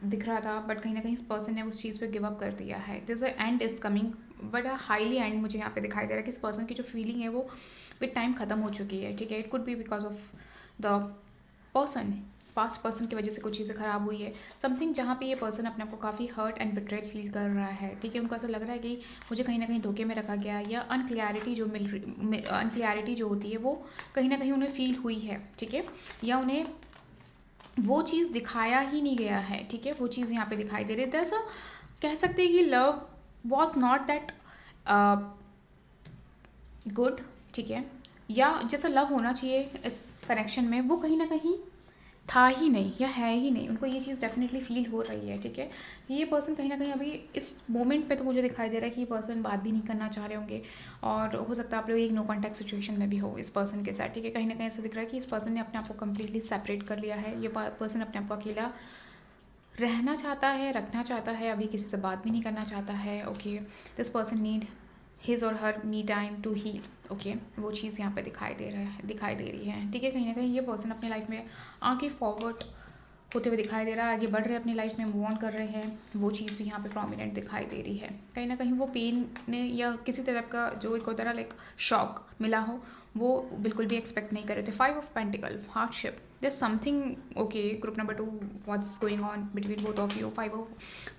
दिख रहा था, बट कहीं ना कहीं इस पर्सन ने उस चीज़ पे गिव अप कर दिया है। This and is coming, but a highly and मुझे यहाँ पे दिखाई दे रहा है कि इस पर्सन की जो फीलिंग है वो विद टाइम ख़त्म हो चुकी है, ठीक है। It could B because of the person, past person की वजह से कुछ चीज़ें ख़राब हुई है, समथिंग जहाँ पे ये पर्सन अपने आप को काफ़ी हर्ट एंड बिट्रेड फील कर रहा है, ठीक है। उनको ऐसा लग रहा है कि मुझे कहीं ना कहीं धोखे में रखा गया, या अनक्लियरिटी जो अनक्लियरिटी जो होती है वो कहीं ना कहीं उन्हें फील हुई है, ठीक है। या उन्हें वो चीज़ दिखाया ही नहीं गया है, ठीक है। वो चीज़ यहाँ पे दिखाई दे रही है। ऐसा कह सकते हैं कि love was not that good, ठीक है, या जैसा लव होना चाहिए इस कनेक्शन में वो कहीं ना कहीं था ही नहीं, या है ही नहीं। उनको ये चीज़ डेफिनेटली फील हो रही है, ठीक है। ये पर्सन कहीं ना कहीं अभी इस मोमेंट पे तो मुझे दिखाई दे रहा है कि ये पर्सन बात भी नहीं करना चाह रहे होंगे, और हो सकता है आप लोग एक नो कॉन्टैक्ट सिचुएशन में भी हो इस पर्सन के साथ, ठीक है। कहीं ना कहीं ऐसा दिख रहा है कि इस पर्सन ने अपने आप को कम्प्लीटली सेपरेट कर लिया है। ये पर्सन अपने आप को अकेला रहना चाहता है, रखना चाहता है, अभी किसी से बात भी नहीं करना चाहता है। Okay, this person need his or her me time to heal. Okay, वो चीज़ यहाँ पे दिखाई दे रही है, ठीक है। कहीं ना कहीं ये पर्सन अपनी लाइफ में आगे फॉरवर्ड होते हुए दिखाई दे रहा है, आगे बढ़ रहे हैं अपनी लाइफ में, मूव ऑन कर रहे हैं। वो चीज़ भी यहाँ पे प्रोमिनेंट दिखाई दे रही है। कहीं ना कहीं वो पेन ने या किसी तरह का जो एक होता है लाइक शॉक मिला हो, वो बिल्कुल भी एक्सपेक्ट नहीं कर रहे थे। 5 of pentacle, hardship, there something. Okay, group number 2, what's going on between both of you. 5 of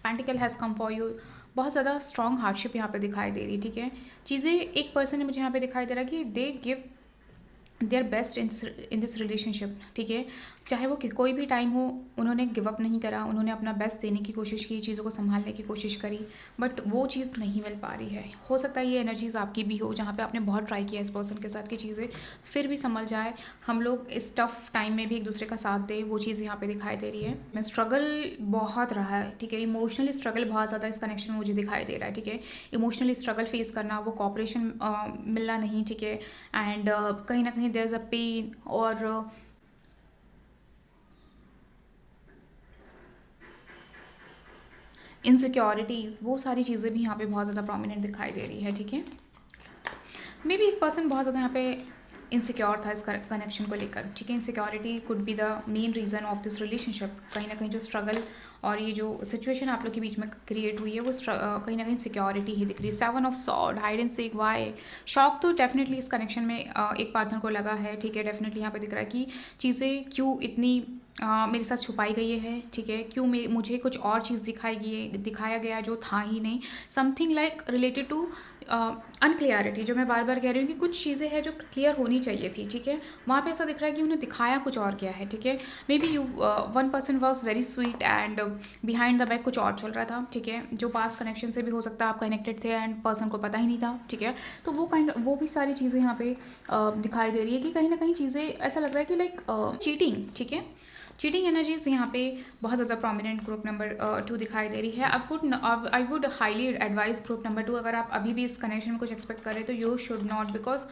pentacle has come for you. बहुत ज़्यादा स्ट्रॉन्ग हार्डशिप यहाँ पे दिखाई दे रही, ठीक है। चीज़ें एक पर्सन ने मुझे यहाँ पे दिखाई दे रहा है कि they give their best in this relationship, ठीक है। चाहे वो कोई भी टाइम हो, उन्होंने गिव अप नहीं करा, उन्होंने अपना बेस्ट देने की कोशिश की, चीज़ों को संभालने की कोशिश करी, बट वो चीज़ नहीं मिल पा रही है। हो सकता है ये एनर्जीज़ आपकी भी हो, जहाँ पे आपने बहुत ट्राई किया इस पर्सन के साथ कि चीज़ें फिर भी संभल जाए, हम लोग इस टफ टाइम में भी एक दूसरे का साथ दें, वो चीज़ यहाँ पे दिखाई दे रही है। मैं स्ट्रगल बहुत रहा है, ठीक है, इमोशनली स्ट्रगल बहुत ज़्यादा इस कनेक्शन में मुझे दिखाई दे रहा है, ठीक है, इमोशनली स्ट्रगल फेस करना, वो कॉपरेशन मिलना नहीं, ठीक है, एंड कहीं ना कहीं देयर इज़ अ पेन और इनसिक्योरिटीज़, वो सारी चीज़ें भी यहाँ पे बहुत ज़्यादा प्रोमिनेंट दिखाई दे रही है, ठीक है। मे बी एक पर्सन बहुत ज़्यादा यहाँ पे इनसिक्योर था इस कनेक्शन को लेकर, ठीक है, insecurity could be the main reason of this relationship. कहीं ना कहीं जो स्ट्रगल और ये जो सिचुएशन आप लोग के बीच में क्रिएट हुई है वो कहीं ना कहीं सिक्योरिटी ही दिख रही है। 7 of sword, hide and seek, why, shock तो डेफिनेटली इस कनेक्शन में एक पार्टनर को लगा है, ठीक है, डेफिनेटली यहाँ पे दिख रहा है कि चीज़ें क्यों इतनी मेरे साथ छुपाई गई है, ठीक है, क्यों मुझे कुछ और चीज़ दिखाया गया जो था ही नहीं, समथिंग लाइक रिलेटेड टू अनक्लियरिटी, जो मैं बार बार कह रही हूँ कि कुछ चीज़ें हैं जो क्लियर होनी चाहिए थी, ठीक है, वहाँ पे ऐसा दिख रहा है कि उन्हें दिखाया कुछ और गया है, ठीक है। May be you one person was very sweet and behind the back कुछ और चल रहा था, ठीक है, जो पास कनेक्शन से भी हो सकता है आप कनेक्टेड थे एंड पर्सन को पता ही नहीं था, ठीक है। तो वो भी सारी चीज़ें यहाँ पे दिखाई दे रही है कि कहीं ना कहीं चीज़ें ऐसा लग रहा है कि लाइक चीटिंग, ठीक है, चीटिंग एनर्जीज यहाँ पे बहुत ज़्यादा प्रोमिनेंट ग्रुप नंबर 2 दिखाई दे रही है। I would highly advise group number 2, अगर आप अभी भी इस कनेक्शन में कुछ एक्सपेक्ट कर रहे हैं तो यू शुड नॉट, बिकॉज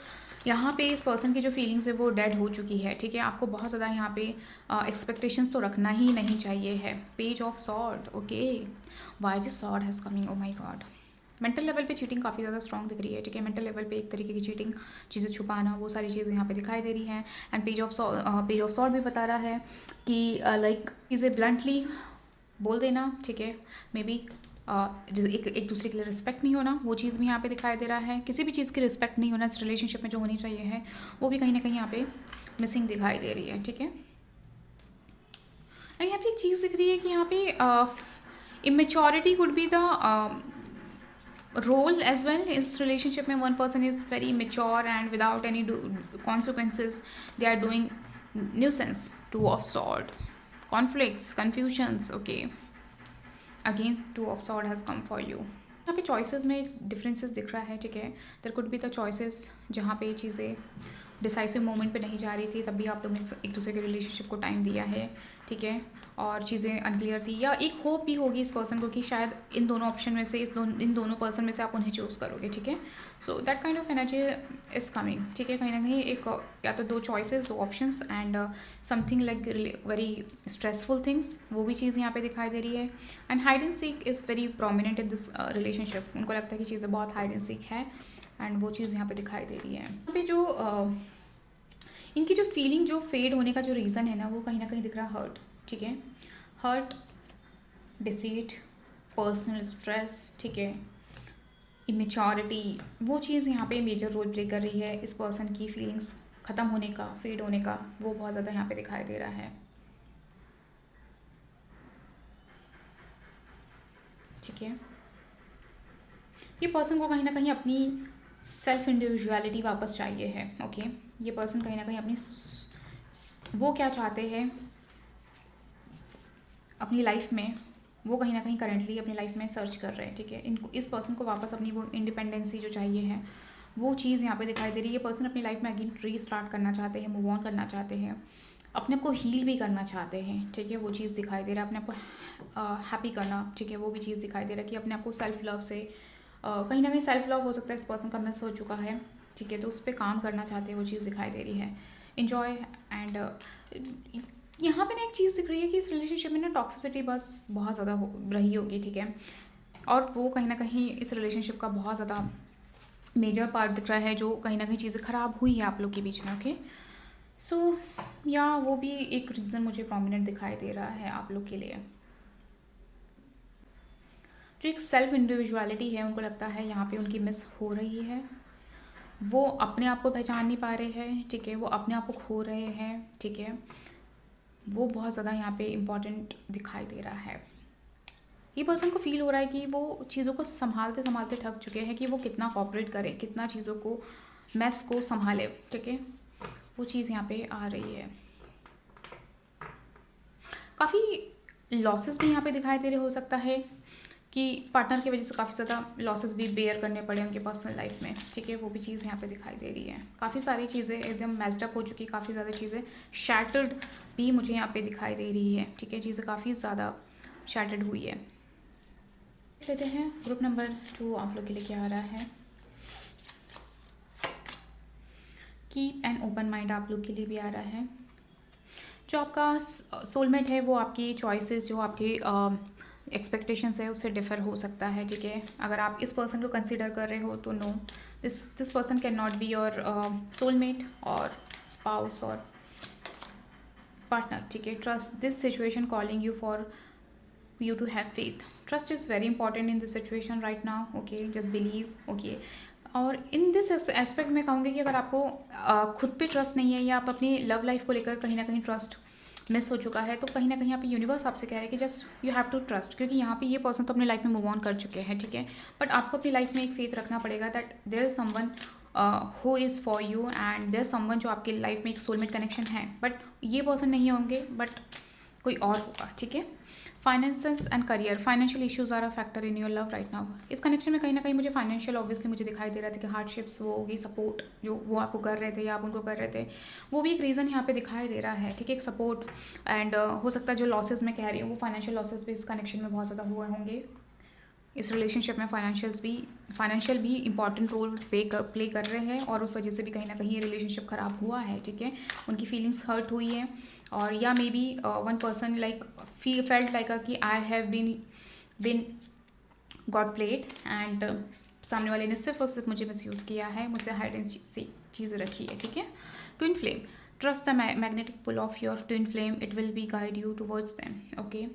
यहाँ पे इस पर्सन की जो फीलिंग्स है वो डेड हो चुकी है, ठीक है। आपको बहुत ज़्यादा यहाँ पे एक्सपेक्टेशंस तो रखना ही नहीं चाहिए है। Page of sword, okay, why this sword has coming, oh my god. Mental level पे चीटिंग काफ़ी ज़्यादा स्ट्रॉन्ग दिख रही है, ठीक है, मेंटल लेवल पे एक तरीके की चीटिंग, चीज़ें छुपाना, वो सारी चीज़ें यहाँ पे दिखाई दे रही हैं। एंड पेज ऑफ सॉर्ड भी बता रहा है कि लाइक चीज़ें ब्लंटली बोल देना, ठीक है, मे बी एक दूसरे के लिए रिस्पेक्ट नहीं होना, वो चीज़ भी यहाँ पे दिखाई दे रहा है। किसी भी चीज़ की रिस्पेक्ट नहीं होना इस रिलेशनशिप में जो होनी चाहिए है, वो भी कहीं ना कहीं यहाँ पे मिसिंग दिखाई दे रही है, ठीक है। एंड यहाँ पे एक चीज़ दिख रही है कि यहाँ पे immaturity could be the role as well. इस relationship में one person is very mature and without any consequences they are doing nuisance. 2 of sword, conflicts, confusions, okay, again 2 of sword has come for you. यहाँ पे choices में differences दिख रहा है, ठीक है, there could be the choices जहाँ पे चीज़ें डिसाइसिव मोमेंट पे नहीं जा रही थी, तब भी आप लोग ने एक दूसरे के रिलेशनशिप को टाइम दिया है, ठीक है, और चीज़ें अनक्लियर थी, या एक होप भी होगी इस पर्सन को कि शायद इन दोनों ऑप्शन में से इन दोनों पर्सन में से आप उन्हें चूज़ करोगे, ठीक है। So that kind of energy is coming, ठीक है, कहीं ना कहीं एक या तो 2 choices, 2 options and something like very stressful things, वो भी चीज़ यहाँ पे दिखाई दे रही है। And hide and seek is very prominent in this relationship, उनको लगता है कि चीज़ें बहुत हाइड एंड सीक है एंड वो चीज़ यहाँ पे दिखाई दे रही है। यहाँ पे जो इनकी जो फीलिंग जो फेड होने का जो रीज़न है ना, वो कहीं ना कहीं दिख रहा है हर्ट, ठीक है, हर्ट, डिसीट, पर्सनल स्ट्रेस, ठीक है, इमेच्योरिटी, वो चीज़ यहाँ पे मेजर रोल प्ले कर रही है। इस पर्सन की फीलिंग्स ख़त्म होने का, फेड होने का, वो बहुत ज़्यादा यहाँ पे दिखाई दे रहा है, ठीक है। ये पर्सन को कहीं ना कहीं अपनी सेल्फ इंडिविजुअलिटी वापस चाहिए है, ओके। ये पर्सन कहीं ना कहीं अपनी वो क्या चाहते हैं अपनी लाइफ में, वो कहीं ना कहीं करेंटली अपनी लाइफ में सर्च कर रहे हैं, ठीक है। इनको इस पर्सन को वापस अपनी वो इंडिपेंडेंसी जो चाहिए है, वो चीज़ यहाँ पे दिखाई दे रही है। ये पर्सन अपनी लाइफ में अगेन रीस्टार्ट करना चाहते हैं, मूव ऑन करना चाहते हैं, अपने आप को हील भी करना चाहते हैं, ठीक है, वो चीज़ दिखाई दे रहा है। अपने आप को हैप्पी करना, ठीक है, वो भी चीज़ दिखाई दे रहा है कि अपने आप को सेल्फ लव से कहीं ना कहीं सेल्फ लव हो सकता है इस पर्सन का मिस हो चुका है, ठीक है, तो उस पर काम करना चाहते हैं, वो चीज़ दिखाई दे रही है। इन्जॉय एंड यहाँ पे ना एक चीज़ दिख रही है कि इस रिलेशनशिप में ना टॉक्सिसिटी बस बहुत ज़्यादा रही होगी, ठीक है, और वो कहीं ना कहीं इस रिलेशनशिप का बहुत ज़्यादा मेजर पार्ट दिख रहा है, जो कहीं ना कहीं चीज़ें ख़राब हुई है आप लोग के बीच में, ओके। सो या वो भी एक रीज़न मुझे प्रोमिनेंट दिखाई दे रहा है आप लोग के लिए। जो एक सेल्फ इंडिविजुअलिटी है, उनको लगता है यहाँ पे उनकी मिस हो रही है, वो अपने आप को पहचान नहीं पा रहे हैं, ठीक है, वो अपने आप को खो रहे हैं, ठीक है, वो बहुत ज़्यादा यहाँ पे इम्पॉर्टेंट दिखाई दे रहा है। ये पर्सन को फील हो रहा है कि वो चीज़ों को संभालते संभालते थक चुके हैं कि वो कितना कॉपरेट करें, कितना चीज़ों को मैस को संभाले, ठीक है, वो चीज़ यहाँ पे आ रही है। काफ़ी लॉसेस भी यहाँ पे दिखाई दे रहे, हो सकता है कि पार्टनर की वजह से काफ़ी ज़्यादा लॉसेस भी बेयर करने पड़े उनके पर्सनल लाइफ में, ठीक है, वो भी चीज़ यहाँ पे दिखाई दे रही है। काफ़ी सारी चीज़ें एकदम मैस्ड अप हो चुकी, काफ़ी ज़्यादा चीज़ें शैटर्ड भी मुझे यहाँ पे दिखाई दे रही है, ठीक है, चीज़ें काफ़ी ज़्यादा शैटर्ड हुई है। लेते हैं ग्रुप नंबर 2 आप लोग के लिए क्या आ रहा है। कीप एन ओपन माइंड आप लोग के लिए भी आ रहा है। जो आपका सोलमेट है वो आपकी चॉइसेस, जो आपकी एक्सपेक्टेशंस है उससे डिफ़र हो सकता है, ठीक है। अगर आप इस पर्सन को कंसिडर कर रहे हो तो no, this person can not be your soulmate और स्पाउस और पार्टनर, ठीक है। Trust this situation calling you for you to have faith. Trust is very important in this situation right now, okay, just believe, okay। और in this aspect में कहूँगी कि अगर आपको खुद पे ट्रस्ट नहीं है या आप अपनी लव लाइफ को लेकर कहीं ना कहीं ट्रस्ट मिस हो चुका है, तो कहीं ना कहीं यहाँ पे यूनिवर्स आपसे कह रहा है कि just you have to trust, क्योंकि यहाँ पे ये पर्सन तो अपनी लाइफ में मूव ऑन कर चुके हैं, ठीक है। बट आपको अपनी लाइफ में एक फेथ रखना पड़ेगा that there is someone who is for you and there someone जो आपकी लाइफ में एक सोलमेट कनेक्शन है, बट ये पर्सन नहीं होंगे, बट कोई और होगा, ठीक है। Finances and career, financial issues are a factor in your love right now. इस कनेक्शन में कहीं ना कहीं मुझे फाइनेंशियल ऑब्वियसली मुझे दिखाई दे रहा था कि हार्डशिप्स वो होगी, सपोर्ट जो वो आपको कर रहे थे या आप उनको कर रहे थे, वो भी एक रीज़न यहाँ पे दिखाई दे रहा है, ठीक है, एक सपोर्ट। एंड हो सकता है जो लॉसेज मैं कह रही हूँ वो फाइनेंशियल लॉसेज भी इस कनेक्शन में बहुत ज़्यादा हुए होंगे। इस रिलेशनशिप में फाइनेंशियल भी इंपॉर्टेंट रोल प्ले कर रहे हैं और उस वजह से भी कहीं ना कहीं ये रिलेशनशिप ख़राब हुआ है, ठीक है। उनकी फीलिंग्स हर्ट हुई है और या maybe one person like felt like कि I have been got played and सामने वाले ने सिर्फ और सिर्फ मुझे मिसयूज़ किया है, मुझसे हाइड एंड सी चीज़ें रखी है, ठीक है। Twin flame, trust the magnetic pull of your twin flame, it will be guide you towards them, okay.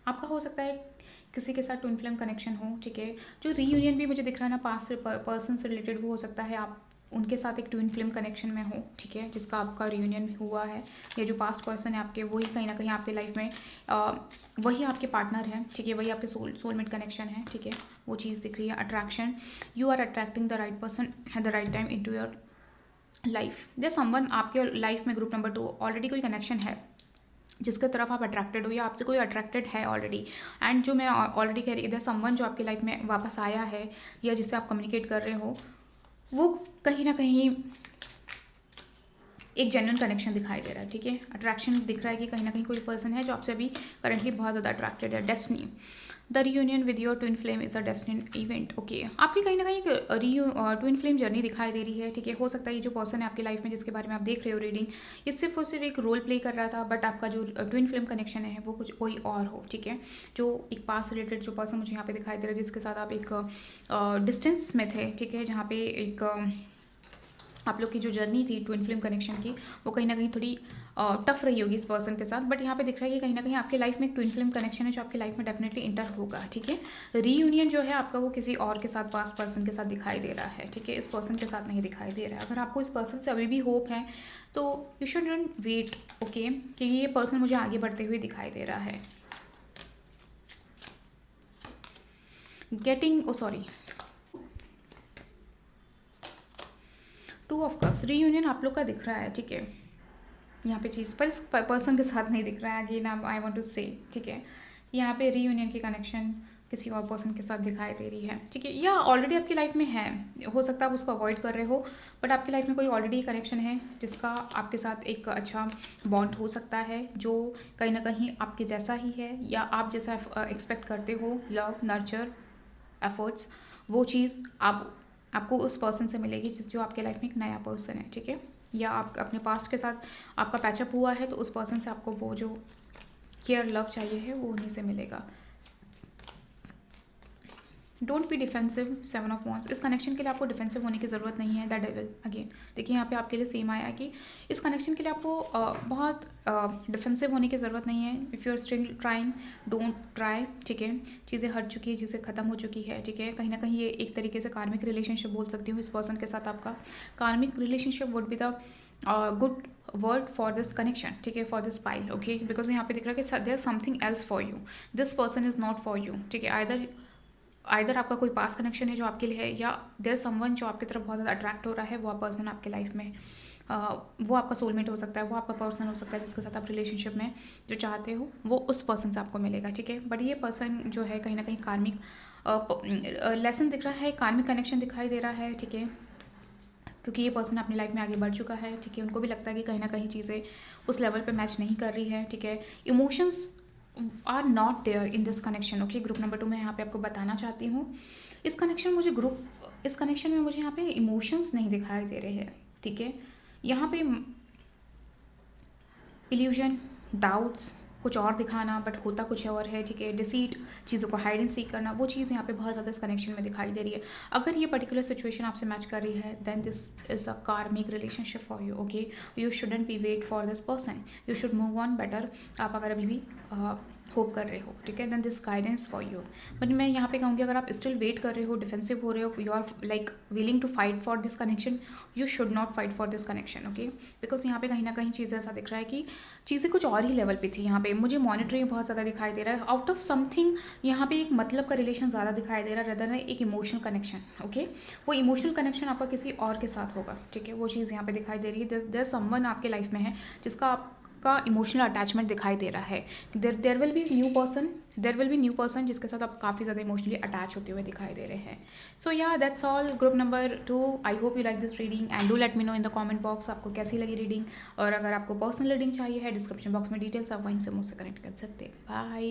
आपका हो सकता है किसी के साथ ट्विन फ्लेम कनेक्शन हो, ठीक है। जो रीयूनियन भी मुझे दिख रहा है ना पास्ट पर्सन से रिलेटेड, वो हो सकता है आप उनके साथ एक ट्विन फ्लेम कनेक्शन में हो, ठीक है, जिसका आपका रीयूनियन हुआ है, या जो पास्ट पर्सन है आपके वही कहीं ना कहीं आपके लाइफ में वही आपके पार्टनर है, ठीक है, वही आपके सोलमेट कनेक्शन है, ठीक है, वो चीज़ दिख रही है। Attraction, you are attracting the right person at the right time in to your life. There someone आपके लाइफ में ग्रुप नंबर 2 ऑलरेडी कोई कनेक्शन है जिसके तरफ आप अट्रैक्टेड हो या आपसे कोई अट्रैक्टेड है ऑलरेडी। एंड जो मैं ऑलरेडी कह रही इधर समवन जो आपकी लाइफ में वापस आया है या जिससे आप कम्युनिकेट कर रहे हो, वो कहीं ना कहीं एक जेन्युइन कनेक्शन दिखाई दे रहा है, ठीक है। अट्रैक्शन दिख रहा है कि कहीं ना कहीं कोई पर्सन है जो आपसे अभी करंटली बहुत ज़्यादा अट्रैक्टेड है। Destiny, the reunion with your twin flame is a destiny event, okay. आपकी कहीं ना कहीं एक ट्विन फ्लेम जर्नी दिखाई दे रही है, ठीक है। हो सकता है ये जो पर्सन है आपकी लाइफ में जिसके बारे में आप देख रहे हो रीडिंग, ये सिर्फ और सिर्फ एक रोल प्ले कर रहा था, बट आपका जो ट्विन फ्लेम कनेक्शन है वो कुछ कोई और हो, ठीक है। जो एक पास रिलेटेड जो पर्सन मुझे यहाँ पे दिखाई दे रहा है जिसके साथ आप एक डिस्टेंस में थे, ठीक है, जहाँ पे एक आप लोग की जो जर्नी थी ट्विन फ्लेम कनेक्शन की वो कहीं ना कहीं थोड़ी टफ रही होगी इस पर्सन के साथ, बट यहाँ पे दिख रहा है कि कहीं ना कहीं आपके लाइफ में एक ट्विन फ्लेम कनेक्शन है जो आपकी लाइफ में डेफिनेटली इंटर होगा, ठीक है। रीयूनियन जो है आपका वो किसी और के साथ पास पर्सन के साथ दिखाई दे रहा है, ठीक है, इस पर्सन के साथ नहीं दिखाई दे रहा है। अगर आपको इस पर्सन से अभी भी होप है तो you should not wait, okay, क्योंकि ये पर्सन मुझे आगे बढ़ते हुए दिखाई दे रहा है। टू ऑफ कप्स, रीयूनियन आप लोग का दिख रहा है, ठीक है, यहाँ पे चीज़ पर इस पर्सन के साथ नहीं दिख रहा है, अगेन आई वांट टू से, ठीक है। यहाँ पे रीयूनियन की कनेक्शन किसी और पर्सन के साथ दिखाई दे रही है, ठीक है, या ऑलरेडी आपकी लाइफ में है, हो सकता है आप उसको अवॉइड कर रहे हो, बट आपकी लाइफ में कोई ऑलरेडी कनेक्शन है जिसका आपके साथ एक अच्छा बॉन्ड हो सकता है, जो कहीं ना कहीं आपके जैसा ही है या आप जैसा एक्सपेक्ट करते हो, लव, नर्चर, एफर्ट्स, वो चीज़ आपको उस पर्सन से मिलेगी जो आपके लाइफ में एक नया पर्सन है, ठीक है। या आप अपने पास्ट के साथ आपका पैचअप हुआ है तो उस पर्सन से आपको वो जो केयर लव चाहिए है वो उन्हीं से मिलेगा। Don't be defensive, 7 of wands, इस कनेक्शन के लिए आपको डिफेंसिव होने की ज़रूरत नहीं है। द डेविल, अगेन देखिए यहाँ पे आपके लिए सेम आया कि इस कनेक्शन के लिए आपको बहुत डिफेंसिव होने की ज़रूरत नहीं है। If you are still trying, don't try, ठीक है। चीज़ें हट चुकी है, चीज़ें ख़त्म हो चुकी है, ठीक है। कहीं ना कहीं ये एक तरीके से कार्मिक रिलेशनशिप बोल सकती हूँ इस पर्सन के साथ आपका। Karmic relationship would be the good word for this connection, ठीक है, for this pile, okay, because यहाँ पे दिख रहा है कि there something else for you, this person is not for you, ठीक है। आइदर आपका कोई पास कनेक्शन है जो आपके लिए है, या देयर समवन जो आपकी तरफ बहुत ज़्यादा अट्रैक्ट हो रहा है, वो पर्सन आपके लाइफ में वो आपका सोलमेट हो सकता है, वो आपका पर्सन हो सकता है जिसके साथ आप रिलेशनशिप में जो चाहते हो वो उस पर्सन से आपको मिलेगा, ठीक है। बट ये पर्सन जो है कहीं ना कहीं कार्मिक लेसन दिख रहा है, कार्मिक कनेक्शन दिखाई दे रहा है, ठीक है, क्योंकि ये पर्सन अपनी लाइफ में आगे बढ़ चुका है, ठीक है। उनको भी लगता है कि कहीं ना कहीं चीज़ें उस लेवल पे मैच नहीं कर रही है, ठीक है। Emotions are not there in this connection, okay. Group number 2 मैं यहाँ पे आपको बताना चाहती हूँ, इस कनेक्शन में मुझे यहाँ पे इमोशंस नहीं दिखाई दे रहे हैं, ठीक है। यहाँ पे इल्यूजन, डाउट्स, कुछ और दिखाना बट होता कुछ और है, ठीक है। डिसीट, चीज़ों को हाइड एंड सीक करना, वो चीज़ यहाँ पे बहुत ज़्यादा इस कनेक्शन में दिखाई दे रही है। अगर ये पर्टिकुलर सिचुएशन आपसे मैच कर रही है then this is a karmic relationship for you, okay. You shouldn't be wait for this person, you should move on better. आप अगर अभी भी होप कर रहे हो, ठीक है, then this guidance for you. But मैं यहाँ पे कहूँगी अगर आप स्टिल वेट कर रहे हो, डिफेंसिव हो रहे हो, you are like willing to fight for this connection, you should not fight for this connection, okay. Because यहाँ पे कहीं ना कहीं चीज़ें ऐसा दिख रहा है कि चीज़ें कुछ और ही लेवल पे थी। यहाँ पे मुझे मॉनिटरिंग बहुत ज़्यादा दिखाई दे रहा है, आउट ऑफ समथिंग। यहाँ पे एक मतलब का रिलेशन ज़्यादा दिखाई दे रहा है, रदर एक इमोशनल कनेक्शन, ओके। वो इमोशनल कनेक्शन आपका किसी और के साथ होगा, ठीक है। वो चीज़ यहाँ पे दिखाई दे रही है, देयर समवन आपके लाइफ में है जिसका आपका इमोशनल अटैचमेंट दिखाई दे रहा है। There will be new person जिसके साथ आप काफ़ी ज़्यादा इमोशनली अटैच होते हुए दिखाई दे रहे हैं। सो या that's all group number 2। I hope you like this reading and do let me know in the comment box आपको कैसी लगी रीडिंग। और अगर आपको पर्सनल रीडिंग चाहिए है, डिस्क्रिप्शन बॉक्स में डिटेल्स आप वहीं से मुझसे कनेक्ट कर सकते हैं। बाय।